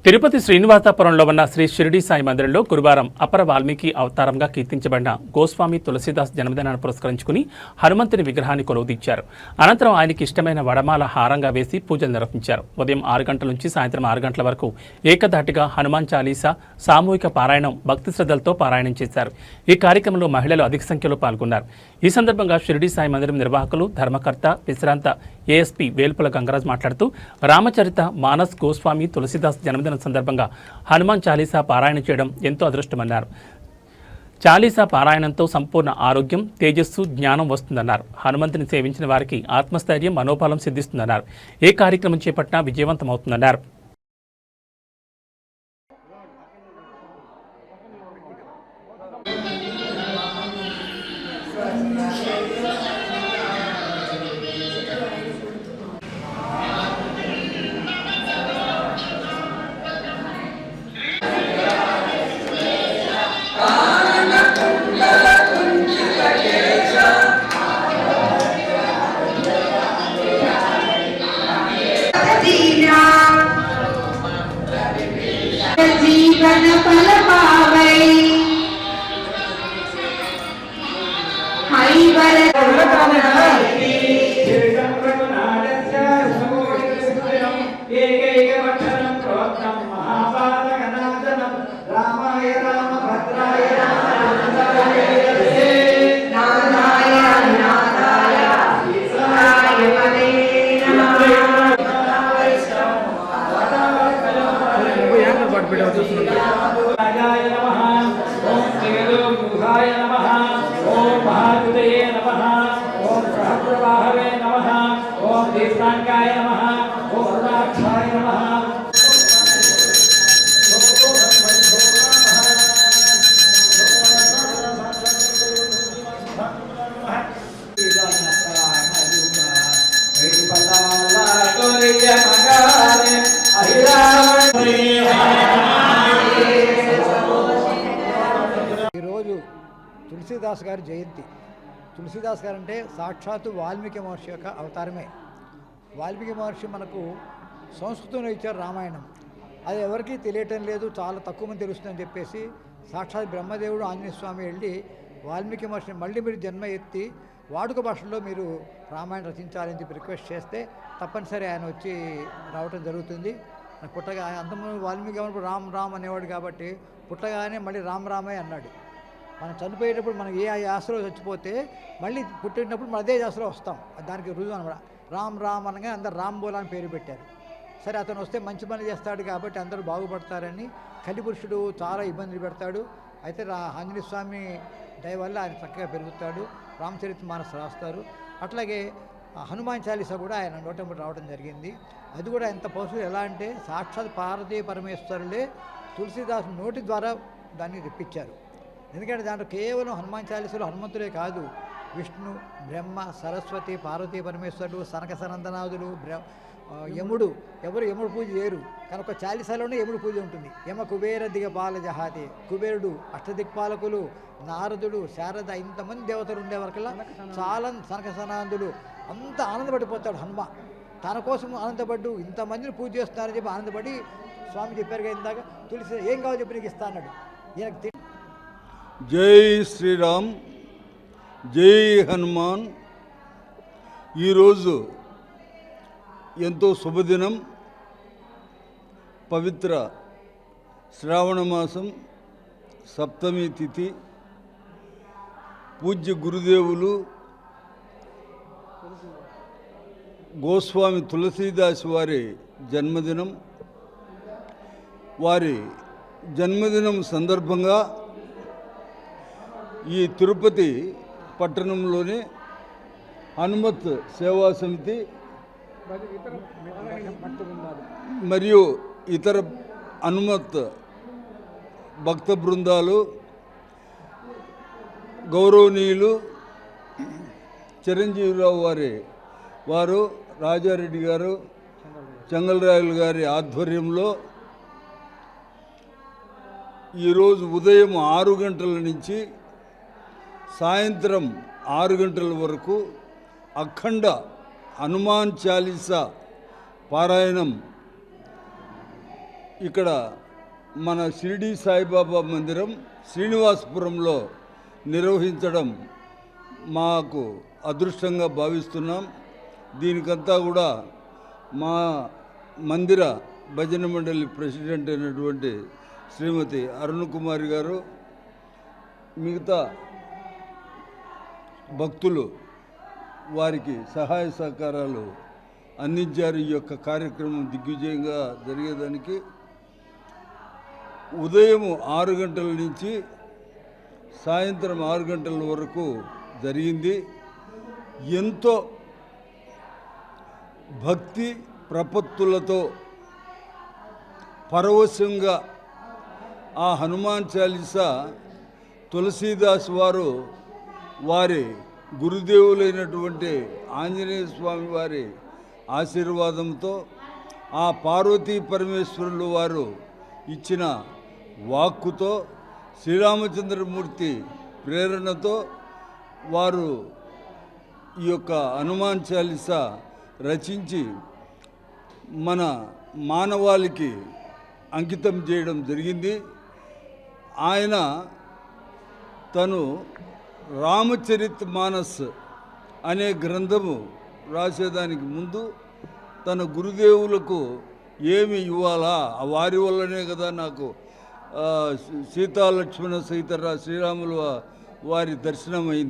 తిరుపతి శ్రీనివాసపురంలో ఉన్న శ్రీ షిరిడి సాయి మందిరంలో గురువారం అపర వాల్మీకి అవతారంగా కీర్తించబడిన గోస్వామి తులసీదాస్ జన్మదినాన్ని పురస్కరించుకుని హనుమంతుని విగ్రహాన్ని కొలువుదీర్చారు. అనంతరం ఆయనకి ఇష్టమైన వడమాల హారంగా వేసి పూజలు నిర్వహించారు. ఉదయం 6 గంటల నుంచి సాయంత్రం 6 గంటల వరకు ఏకధాటిగా హనుమాన్ చాలీసా సామూహిక పారాయణం భక్తి శ్రద్ధలతో పారాయణం చేశారు. ఈ కార్యక్రమంలో మహిళలు అధిక సంఖ్యలో పాల్గొన్నారు. ఈ సందర్భంగా షిరిడి సాయి మందిరం నిర్వాహకులు ధర్మకర్త విశ్రాంత ఏఎస్పీ వేల్పుల గంగరాజ్ మాట్లాడుతూ రామచరిత మానస్ గోస్వామి తులసీదాస్ జన్మదినం సందర్భంగా హనుమాన్ చాలీసా పారాయణ చేయడం ఎంతో అదృష్టమన్నారు. చాలీసా పారాయణంతో సంపూర్ణ ఆరోగ్యం, తేజస్సు, జ్ఞానం వస్తుందన్నారు. హనుమంతుని సేవించిన వారికి ఆత్మస్థైర్యం, మనోబలం సిద్ధిస్తుందన్నారు. ఏ కార్యక్రమం చేపట్టినా విజయవంతమవుతుందన్నారు. जीवन फल पावै हरि वर रामाय राम भद्राय रामाय नाराय नाराय ईशाय पदे नमः राजाय नमः ओम श्रीगुरुहाय नमः ओम महागुदये नमः ओम सहस्रबाहवे नमः ओम दीप्तांकाय नमः ओम रुद्राक्षाय नमः ఈరోజు తులసీదాస్ గారి జయంతి. తులసీదాస్ గారు అంటే సాక్షాత్తు వాల్మీకి మహర్షి యొక్క అవతారమే. వాల్మీకి మహర్షి మనకు సంస్కృతంలో ఇచ్చారు రామాయణం. అది ఎవరికీ తెలియటం లేదు, చాలా తక్కువ మంది తెలుస్తుందని చెప్పేసి సాక్షాత్ బ్రహ్మదేవుడు ఆంజనేయ స్వామి వెళ్ళి వాల్మీకి మహర్షిని మళ్ళీ మీరు జన్మ ఎత్తి వాడుక భాషలో మీరు రామాయణం రచించాలని చెప్పి రిక్వెస్ట్ చేస్తే తప్పనిసరి ఆయన వచ్చి రావటం జరుగుతుంది. పుట్టగా అంతమంది వాల్మీకి రామ్ రామ్ అనేవాడు కాబట్టి పుట్టగానే మళ్ళీ రామ్ రామే అన్నాడు. మనం చనిపోయేటప్పుడు మనం ఏ యాసలో చచ్చిపోతే మళ్ళీ పుట్టినప్పుడు మనం అదే యాసలో వస్తాం. దానికి రుజువు అనమాట. రామ్ రామ్ అనగా అందరు రామ్ బోలా అని పేరు పెట్టారు. సరే, అతను వస్తే మంచి పని చేస్తాడు కాబట్టి అందరూ బాగుపడతారని. కలిపురుషుడు చాలా ఇబ్బందులు పెడతాడు. అయితే ఆంజనేయ స్వామి దయ వల్ల ఆయన చక్కగా పెరుగుతాడు. రామచరిత మానస్ రాస్తారు. అట్లాగే హనుమాన్ చాలీసా కూడా ఆయన నోటంబడి రావడం జరిగింది. అది కూడా ఎంత పౌరుషులు ఎలా అంటే సాక్షాత్ పార్వతీ పరమేశ్వరులే తులసీదాసు నోటి ద్వారా దాన్ని తెప్పించారు. ఎందుకంటే దాంట్లో కేవలం హనుమాన్ చాలీసాలో హనుమంతుడే కాదు, విష్ణు, బ్రహ్మ, సరస్వతి, పార్వతీ పరమేశ్వరుడు, సనక సనందనాథుడు, యముడు. యముడు పూజ చేయరు కానీ ఒక చాలీసాలోనే యముడు పూజ ఉంటుంది. యమ కుబేర దిగపాల జహాతి, కుబేరుడు, అష్టదిక్పాలకులు, నారదుడు, శారద, ఇంతమంది దేవతలు ఉండేవరకల్లా చాలా సనక సనందులు అంత ఆనందపడిపోతాడు హనుమ. తన కోసం ఆనందపడ్డు ఇంతమందిని పూజ చేస్తున్నారని చెప్పి ఆనందపడి స్వామి చెప్పారు కదా ఇందాక, తులసి ఏం కావాలో చెప్పి నీకు ఇస్తా అన్నాడు. ఈయనకు జై శ్రీరామ్, జై హనుమాన్. ఈరోజు ఎంతో శుభదినం. పవిత్ర శ్రావణ మాసం సప్తమి తిథి. పూజ్య గురుదేవులు గోస్వామి తులసీదాస్ వారి జన్మదినం. వారి జన్మదినం సందర్భంగా ఈ తిరుపతి పట్టణంలోని హనుమత్ సేవా సమితి మరియు ఇతర హనుమత్ భక్త బృందాలు, గౌరవనీయులు చిరంజీవిరావు వారు రాజారెడ్డి గారు, చెంగల్రాయులు గారి ఆధ్వర్యంలో ఈరోజు ఉదయం 6 గంటల నుంచి సాయంత్రం 6 గంటల వరకు అఖండ హనుమాన్ చాలీసా పారాయణం ఇక్కడ మన షిరిడి సాయిబాబా మందిరం శ్రీనివాసపురంలో నిర్వహించడం మాకు అదృష్టంగా భావిస్తున్నాం. దీనికంతా కూడా మా మందిర భజన మండలి ప్రెసిడెంట్ అయినటువంటి శ్రీమతి అరుణ్ కుమారి గారు, మిగతా భక్తులు వారికి సహాయ సహకారాలు అందించారు. ఈ యొక్క కార్యక్రమం దిగ్విజయంగా జరిగేదానికి ఉదయం 6 గంటల నుంచి సాయంత్రం 6 గంటల వరకు జరిగింది. ఎంతో భక్తి ప్రపత్తులతో పరవశంగా ఆ హనుమాన్ చాలీసా తులసీదాస్ వారు వారి గురుదేవులైనటువంటి ఆంజనేయ స్వామి వారి ఆశీర్వాదంతో ఆ పార్వతీ పరమేశ్వరులు వారు ఇచ్చిన వాక్కుతో శ్రీరామచంద్రమూర్తి ప్రేరణతో వారు ఈ యొక్క హనుమాన్ చాలీసా రచించి మన మానవాళికి అంకితం చేయడం జరిగింది. ఆయన తను రామచరిత్ మానస్ అనే గ్రంథము రాసేదానికి ముందు తన గురుదేవులకు ఏమి ఇవ్వాలా, వారి వల్లనే కదా నాకు సీతాలక్ష్మణ సహిత శ్రీరాముల వారి దర్శనమైంది.